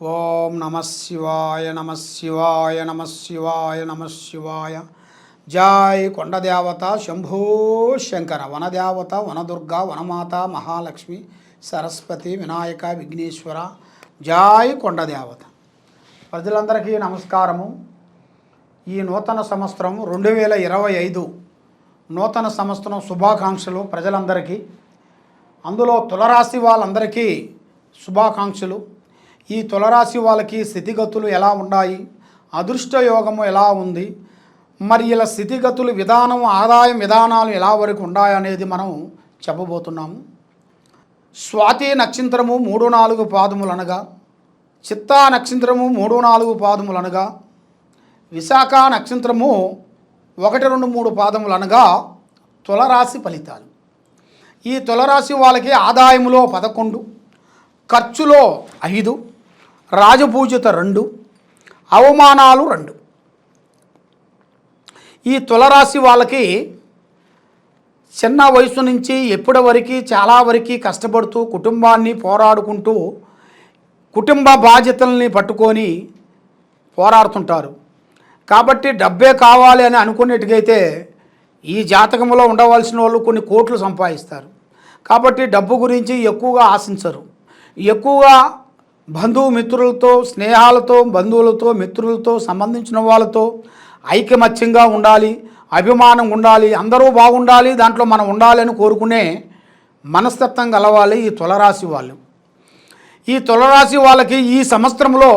ఓం నమః శివాయ నమః శివాయ నమః శివాయ నమః శివాయ. జై కొండదేవత శంభో శంకర, వనదేవత వనదుర్గ వనమాత మహాలక్ష్మి సరస్వతి వినాయక విఘ్నేశ్వర. జై కొండదేవత. ప్రజలందరికీ నమస్కారము. ఈ నూతన సంవత్సరం 2025 నూతన సంవత్సరం శుభాకాంక్షలు ప్రజలందరికీ. అందులో తులరాశి వాళ్ళందరికీ శుభాకాంక్షలు. ఈ తులరాశి వాళ్ళకి స్థితిగతులు ఎలా ఉన్నాయి, అదృష్ట యోగము ఎలా ఉంది, మరి ఇలా స్థితిగతులు విధానం ఆదాయం విధానాలు ఎలా వరకు ఉన్నాయనేది మనం చెప్పబోతున్నాము. స్వాతి నక్షత్రము 3-4 పాదములు అనగా, చిత్తా నక్షత్రము 3-4 పాదములు అనగా, విశాఖ నక్షత్రము 1-2-3 పాదములు అనగా తులరాశి ఫలితాలు. ఈ తులరాశి వాళ్ళకి ఆదాయములో 11, ఖర్చులో 5, రాజపూజిత 2, అవమానాలు 2. ఈ తులరాశి వాళ్ళకి చిన్న వయసు నుంచి ఎప్పటి వరకు చాలా వరకు కష్టపడుతూ కుటుంబాన్ని పోరాడుకుంటూ కుటుంబ బాధ్యతల్ని పట్టుకొని పోరాడుతుంటారు. కాబట్టి డబ్బే కావాలి అని అనుకునేట్టుగైతే ఈ జాతకంలో ఉండవలసిన వాళ్ళు కొన్ని కోట్లు సంపాదిస్తారు. కాబట్టి డబ్బు గురించి ఎక్కువగా ఆశించరు. ఎక్కువగా బంధుమిత్రులతో స్నేహాలతో బంధువులతో మిత్రులతో సంబంధించిన వాళ్ళతో ఐకమత్యంగా ఉండాలి, అభిమానం ఉండాలి, అందరూ బాగుండాలి, దాంట్లో మనం ఉండాలి అని కోరుకునే మనస్తత్వం గలవాలి ఈ తులరాశి వాళ్ళు. ఈ తులరాశి వాళ్ళకి ఈ సంవత్సరంలో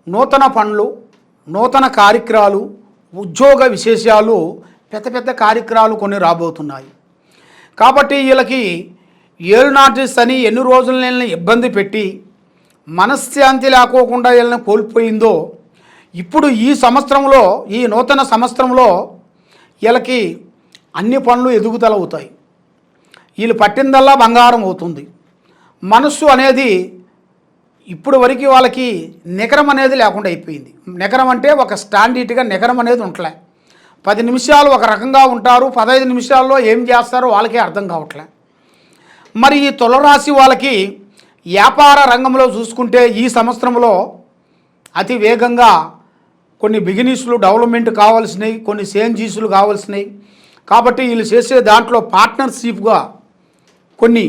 నూతన పనులు, నూతన కార్యక్రమాలు, ఉద్యోగ విశేషాలు, పెద్ద పెద్ద కార్యక్రమాలు కొన్ని రాబోతున్నాయి. కాబట్టి వీళ్ళకి ఏలునాటి శని ఎన్ని రోజులు వీళ్ళని ఇబ్బంది పెట్టి మనశ్శాంతి లేకోకుండా వీళ్ళని కోల్పోయిందో, ఇప్పుడు ఈ సంవత్సరంలో ఈ నూతన సంవత్సరంలో వీళ్ళకి అన్ని పనులు ఎదుగుదల అవుతాయి. వీళ్ళు పట్టిందల్లా బంగారం అవుతుంది. మనస్సు అనేది ఇప్పుడు వరకు వాళ్ళకి నికరం అనేది లేకుండా అయిపోయింది. నికరం అంటే ఒక స్టాండర్డ్గా నికరం అనేది ఉండలే. 10 నిమిషాలు ఒక రకంగా ఉంటారు, 15 నిమిషాల్లో ఏం చేస్తారో వాళ్ళకే అర్థం కావట్లే. మరి ఈ తులరాశి వాళ్ళకి వ్యాపార రంగంలో చూసుకుంటే ఈ సంవత్సరంలో అతి వేగంగా కొన్ని బిజినెస్లు డెవలప్మెంట్ కావాల్సినవి, కొన్ని చేంజెస్లు కావాల్సినవి. కాబట్టి వీళ్ళు చేసే దాంట్లో పార్ట్నర్షిప్గా కొన్ని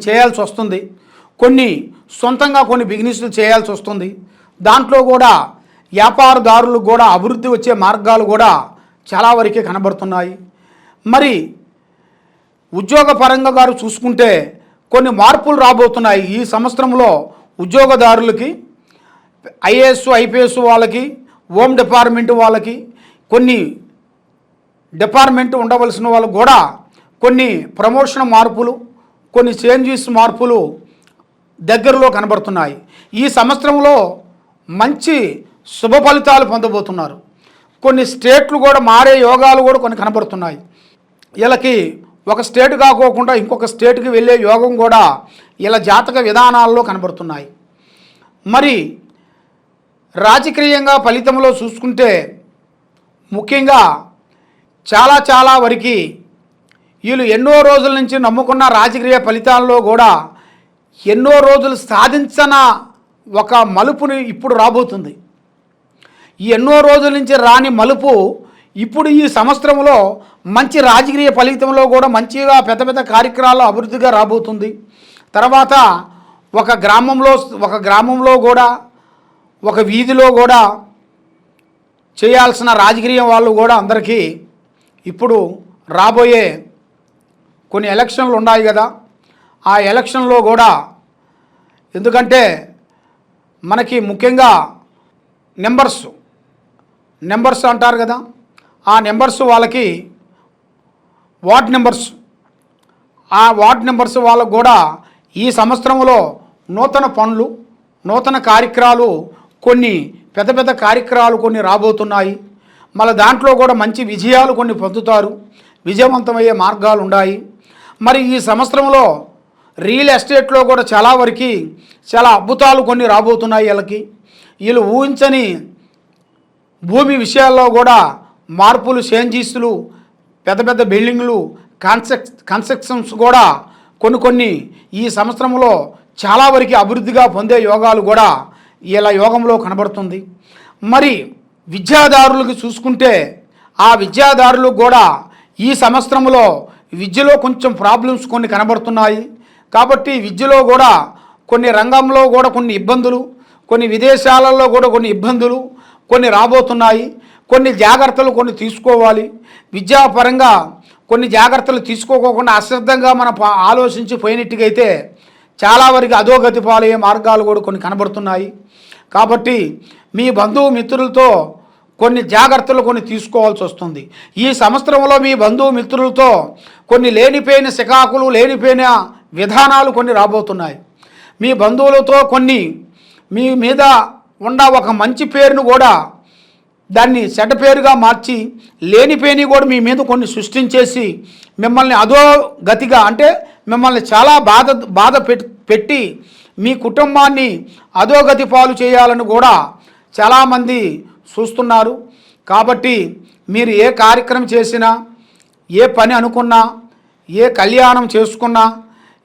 చేయాల్సి వస్తుంది. కొన్ని సొంతంగా కొన్ని బిజినెస్లు చేయాల్సి వస్తుంది. దాంట్లో కూడా వ్యాపారదారులకు కూడా అభివృద్ధి వచ్చే మార్గాలు కూడా చాలా వరకే కనబడుతున్నాయి. మరి ఉద్యోగపరంగా గారు చూసుకుంటే కొన్ని మార్పులు రాబోతున్నాయి ఈ సంవత్సరంలో. ఉద్యోగదారులకి ఐఏఎస్ ఐపీఎస్ వాళ్ళకి, హోమ్ డిపార్ట్మెంట్ వాళ్ళకి, కొన్ని డిపార్ట్మెంట్ ఉండవలసిన వాళ్ళకు కూడా కొన్ని ప్రమోషన్ మార్పులు, కొన్ని చేంజెస్ మార్పులు దగ్గరలో కనబడుతున్నాయి. ఈ సంవత్సరంలో మంచి శుభ ఫలితాలు పొందబోతున్నారు. కొన్ని స్టేట్లు కూడా మారే యోగాలు కూడా కొన్ని కనబడుతున్నాయి. వీళ్ళకి ఒక స్టేట్ కాకోకుండా ఇంకొక స్టేట్కి వెళ్ళే యోగం కూడా ఇలా జాతక విధానాల్లో కనబడుతున్నాయి. మరి రాజకీయంగా ఫలితంలో చూసుకుంటే ముఖ్యంగా చాలా వరకు వీళ్ళు ఎన్నో రోజుల నుంచి నమ్ముకున్న రాజకీయ ఫలితాల్లో కూడా ఎన్నో రోజులు సాధించిన ఒక మలుపుని ఇప్పుడు రాబోతుంది. ఈ ఎన్నో రోజుల నుంచి రాని మలుపు ఇప్పుడు ఈ సంవత్సరంలో మంచి రాజకీయ ఫలితంలో కూడా మంచిగా పెద్ద పెద్ద కార్యక్రమాలు అభివృద్ధిగా రాబోతుంది. తర్వాత ఒక గ్రామంలో కూడా ఒక వీధిలో కూడా చేయాల్సిన రాజకీయ వాళ్ళు కూడా అందరికీ ఇప్పుడు రాబోయే కొన్ని ఎలక్షన్లు ఉన్నాయి కదా, ఆ ఎలక్షన్లో కూడా ఎందుకంటే మనకి ముఖ్యంగా నెంబర్స్ అంటారు కదా, ఆ నెంబర్స్ వాళ్ళకి వార్డ్ నెంబర్స్, ఆ వార్డ్ నెంబర్స్ వాళ్ళకు కూడా ఈ సంవత్సరంలో నూతన పనులు, నూతన కార్యక్రమాలు, కొన్ని పెద్ద పెద్ద కార్యక్రమాలు కొన్ని రాబోతున్నాయి. మళ్ళీ దాంట్లో కూడా మంచి విజయాలు కొన్ని పొందుతారు, విజయవంతమయ్యే మార్గాలు ఉన్నాయి. మరి ఈ సంవత్సరంలో రియల్ ఎస్టేట్లో కూడా చాలా వరకు చాలా అద్భుతాలు కొన్ని రాబోతున్నాయి. వీళ్ళు ఊహించని భూమి విషయాల్లో కూడా మార్పులు, చేంజెస్లు, పెద్ద పెద్ద బిల్డింగ్లు, కన్స్ట్రక్షన్స్ కూడా కొన్ని ఈ సంవత్సరంలో చాలా వరకు అభివృద్ధిగా పొందే యోగాలు కూడా ఇలా యోగంలో కనబడుతుంది. మరి విద్యాదారులకు చూసుకుంటే ఆ విద్యాదారులకు కూడా ఈ సంవత్సరంలో విద్యలో కొంచెం ప్రాబ్లమ్స్ కొన్ని కనబడుతున్నాయి. కాబట్టి విద్యలో కూడా కొన్ని రంగంలో కూడా కొన్ని ఇబ్బందులు, కొన్ని విదేశాలలో కూడా కొన్ని ఇబ్బందులు కొన్ని రాబోతున్నాయి. కొన్ని జాగ్రత్తలు కొన్ని తీసుకోవాలి. విద్యాపరంగా కొన్ని జాగ్రత్తలు తీసుకోకుండా అశ్రద్ధంగా మనం ఆలోచించి పోయినట్టుగైతే చాలా వరకు అధోగతి పాలయ్యే మార్గాలు కూడా కొన్ని కనబడుతున్నాయి. కాబట్టి మీ బంధువు మిత్రులతో కొన్ని జాగ్రత్తలు కొన్ని తీసుకోవాల్సి వస్తుంది. ఈ సంవత్సరంలో మీ బంధువు మిత్రులతో కొన్ని లేనిపోయిన శికాకులు, లేనిపోయిన విధానాలు కొన్ని రాబోతున్నాయి. మీ బంధువులతో కొన్ని మీ మీద ఉన్న ఒక మంచి పేరును కూడా దాన్ని చెడ్డ పేరుగా మార్చి లేనిపోయినవి కూడా మీ మీద కొన్ని సృష్టించేసి మిమ్మల్ని అదో గతిగా అంటే మిమ్మల్ని చాలా బాధ పెట్టి మీ కుటుంబాన్ని అధోగతి పాలు చేయాలని కూడా చాలామంది చూస్తున్నారు. కాబట్టి మీరు ఏ కార్యక్రమం చేసినా, ఏ పని అనుకున్నా, ఏ కళ్యాణం చేసుకున్నా,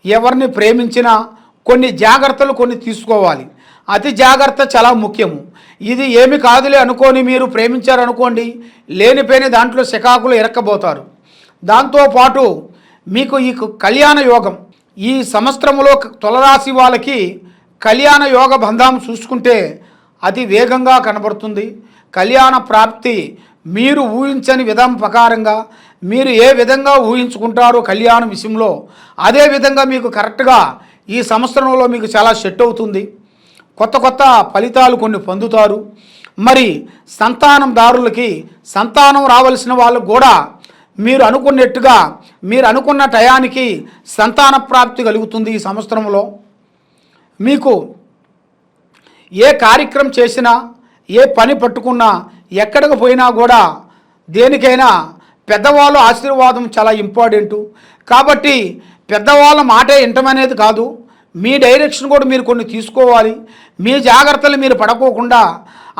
ఎవరిని ప్రేమించినా కొన్ని జాగ్రత్తలు కొన్ని తీసుకోవాలి. అతి జాగ్రత్త చాలా ముఖ్యము. ఇది ఏమి కాదులే అనుకొని మీరు ప్రేమించారనుకోండి, లేనిపోయిన దాంట్లో శకాకులు ఇరక్కబోతారు. దాంతోపాటు మీకు ఈ కళ్యాణ యోగం ఈ సంవత్సరంలో తులరాశి వాళ్ళకి కళ్యాణ యోగ బంధం చూసుకుంటే అతి వేగంగా కనబడుతుంది. కళ్యాణ ప్రాప్తి మీరు ఊహించని విధం ప్రకారంగా మీరు ఏ విధంగా ఊహించుకుంటారో కళ్యాణం విషయంలో అదే విధంగా మీకు కరెక్ట్గా ఈ సంవత్సరంలో మీకు చాలా సెట్ అవుతుంది. కొత్త కొత్త ఫలితాలు కొన్ని పొందుతారు. మరి సంతానందారులకి సంతానం రావాల్సిన వాళ్ళకు కూడా మీరు అనుకున్నట్టుగా మీరు అనుకున్న టయానికి సంతాన ప్రాప్తి కలుగుతుంది. ఈ సంవత్సరంలో మీకు ఏ కార్యక్రమం చేసినా, ఏ పని పట్టుకున్నా, ఎక్కడికి పోయినా కూడా దేనికైనా పెద్దవాళ్ళ ఆశీర్వాదం చాలా ఇంపార్టెంటు. కాబట్టి పెద్దవాళ్ళ మాటే వింటమనేది కాదు, మీ డైరెక్షన్ కూడా మీరు కొన్ని తీసుకోవాలి. మీ జాగ్రత్తలు మీరు పడకోకుండా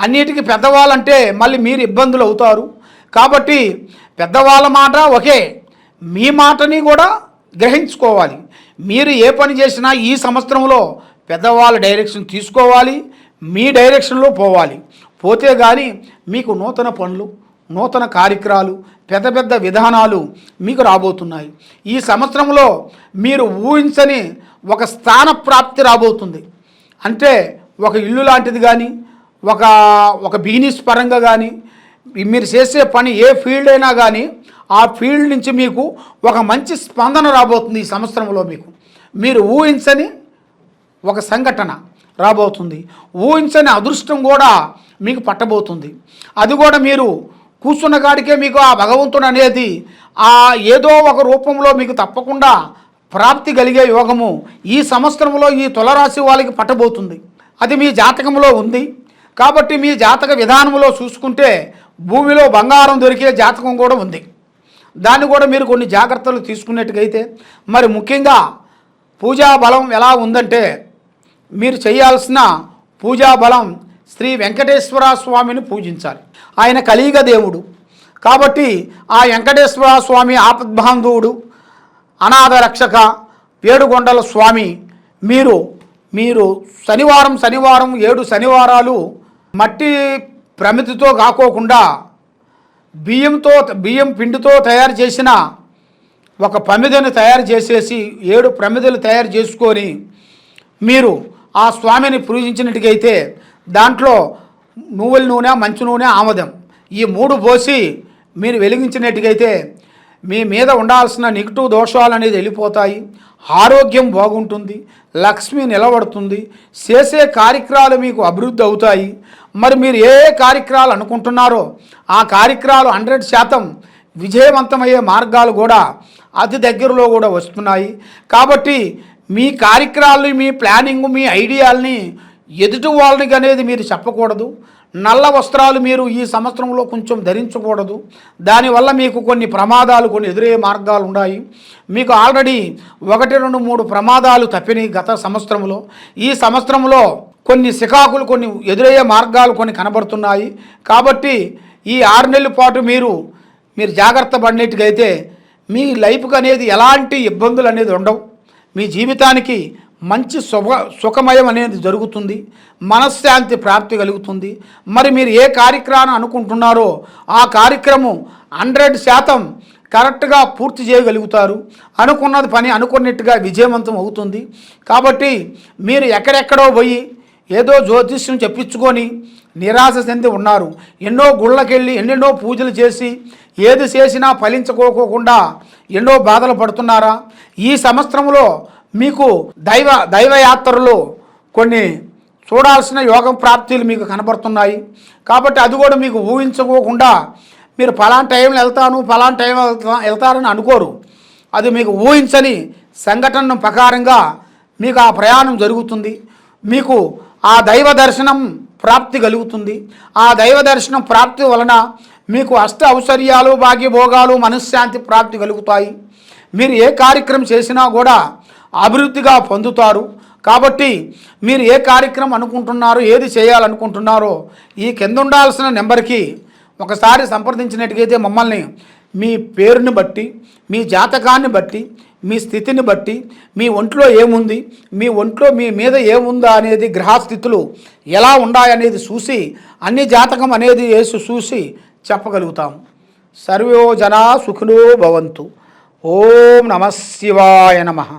అన్నిటికీ పెద్దవాళ్ళంటే మళ్ళీ మీరు ఇబ్బందులు అవుతారు. కాబట్టి పెద్దవాళ్ళ మాట ఒకే, మీ మాటని కూడా గ్రహించుకోవాలి. మీరు ఏ పని చేసినా ఈ సంవత్సరంలో పెద్దవాళ్ళ డైరెక్షన్ తీసుకోవాలి, మీ డైరెక్షన్లో పోవాలి. పోతే కానీ మీకు నూతన పనులు, నూతన కార్యక్రమాలు, పెద్ద పెద్ద విధానాలు మీకు రాబోతున్నాయి. ఈ సంవత్సరంలో మీరు ఊహించని ఒక స్థాన ప్రాప్తి రాబోతుంది. అంటే ఒక ఇల్లు లాంటిది కానీ, ఒక బిజినెస్ పరంగా కానీ, మీరు చేసే పని ఏ ఫీల్డ్ అయినా కానీ ఆ ఫీల్డ్ నుంచి మీకు ఒక మంచి స్పందన రాబోతుంది. ఈ సంవత్సరంలో మీరు ఊహించని ఒక సంఘటన రాబోతుంది. ఊహించని అదృష్టం కూడా మీకు పట్టబోతుంది. అది కూడా మీరు కూర్చున్న కాడికే మీకు ఆ భగవంతుడు అనేది ఆ ఏదో ఒక రూపంలో మీకు తప్పకుండా ప్రాప్తి కలిగే యోగము ఈ సంవత్సరంలో ఈ తులరాశి వాళ్ళకి పట్టబోతుంది. అది మీ జాతకంలో ఉంది. కాబట్టి మీ జాతక విధానంలో చూసుకుంటే భూమిలో బంగారం దొరికే జాతకం కూడా ఉంది. దాన్ని కూడా మీరు కొన్ని జాగ్రత్తలు తీసుకున్నట్టుగైతే మరి ముఖ్యంగా పూజా బలం ఎలా ఉందంటే మీరు చేయాల్సిన పూజా బలం శ్రీ వెంకటేశ్వర స్వామిని పూజించాలి. ఆయన కలియుగ దేవుడు. కాబట్టి ఆ వెంకటేశ్వర స్వామి ఆపద్బాంధవుడు, అనాథ రక్షక, ఏడుగొండల స్వామి. మీరు శనివారం 7 శనివారాలు మట్టి ప్రమిదితో కాకోకుండా బియ్యం పిండితో తయారు చేసిన ఒక ప్రమిదను తయారు చేసేసి 7 ప్రమిదలు తయారు చేసుకొని మీరు ఆ స్వామిని పూజించినట్టుగైతే దాంట్లో నువ్వుల నూనె, మంచు నూనె, ఆమదం ఈ 3 పోసి మీరు వెలిగించినట్టుగైతే మీ మీద ఉండాల్సిన నెగిటివ్ దోషాలు అనేది వెళ్ళిపోతాయి. ఆరోగ్యం బాగుంటుంది, లక్ష్మి నిలబడుతుంది, చేసే కార్యక్రమాలు మీకు అభివృద్ధి అవుతాయి. మరి మీరు ఏ కార్యక్రమాలు అనుకుంటున్నారో ఆ కార్యక్రమాలు 100% విజయవంతమయ్యే మార్గాలు కూడా అతి దగ్గరలో కూడా వస్తున్నాయి. కాబట్టి మీ కార్యక్రమాలని, మీ ప్లానింగ్, మీ ఐడియాలని ఎదుటి వాళ్ళకి అనేది మీరు చెప్పకూడదు. నల్ల వస్త్రాలు మీరు ఈ సంవత్సరంలో కొంచెం ధరించకూడదు. దానివల్ల మీకు కొన్ని ప్రమాదాలు కొన్ని ఎదురయ్యే మార్గాలు ఉన్నాయి. మీకు ఆల్రెడీ 1, 2, 3 ప్రమాదాలు తప్పినాయి గత సంవత్సరంలో. ఈ సంవత్సరంలో కొన్ని శికాకులు కొన్ని ఎదురయ్యే మార్గాలు కొన్ని కనబడుతున్నాయి. కాబట్టి ఈ 6 నెలల పాటు మీరు జాగ్రత్త పడినట్టుగైతే మీ లైఫ్కి అనేది ఎలాంటి ఇబ్బందులు అనేది ఉండవు. మీ జీవితానికి మంచి సుఖమయం అనేది జరుగుతుంది, మనశ్శాంతి ప్రాప్తి కలుగుతుంది. మరి మీరు ఏ కార్యక్రమాన్ని అనుకుంటున్నారో ఆ కార్యక్రమం 100% కరెక్ట్గా పూర్తి చేయగలుగుతారు. అనుకున్నది పని అనుకున్నట్టుగా విజయవంతం అవుతుంది. కాబట్టి మీరు ఎక్కడెక్కడో పోయి ఏదో జ్యోతిష్యం చెప్పించుకొని నిరాశ చెంది ఉన్నారు. ఎన్నో గుళ్ళకెళ్ళి ఎన్నెన్నో పూజలు చేసి ఏది చేసినా ఫలించుకోకుండా ఎన్నో బాధలు పడుతున్నారా? ఈ సంవత్సరంలో మీకు దైవయాత్రలు కొన్ని చూడాల్సిన యోగం ప్రాప్తిలు మీకు కనబడుతున్నాయి. కాబట్టి అది కూడా మీకు ఊహించుకోకుండా మీరు ఫలానా టైంలో వెళ్తాను ఫలానా టైం వెళ్తారని అనుకోరు. అది మీకు ఊహించని సంఘటన ప్రకారంగా మీకు ఆ ప్రయాణం జరుగుతుంది. మీకు ఆ దైవ దర్శనం ప్రాప్తి కలుగుతుంది. ఆ దైవ దర్శనం ప్రాప్తి వలన మీకు అష్ట ఐశ్వర్యాలు భాగ్యభోగాలు మనశ్శాంతి ప్రాప్తి కలుగుతాయి. మీరు ఏ కార్యక్రమం చేసినా కూడా అభివృద్ధిగా పొందుతారు. కాబట్టి మీరు ఏ కార్యక్రమం అనుకుంటున్నారో ఏది చేయాలనుకుంటున్నారో ఈ కింద ఉండాల్సిన నెంబర్కి ఒకసారి సంప్రదించినట్టుగైతే మమ్మల్ని మీ పేరుని బట్టి మీ జాతకాన్ని బట్టి మీ స్థితిని బట్టి మీ ఒంట్లో ఏముంది మీ ఒంట్లో మీ మీద ఏముందా అనేది గ్రహస్థితులు ఎలా ఉన్నాయనేది చూసి అన్ని జాతకం అనేది వేసి చూసి చెప్పగలుగుతాము. సర్వో జనా సుఖినో భవంతు. ఓం నమః శివాయ నమః.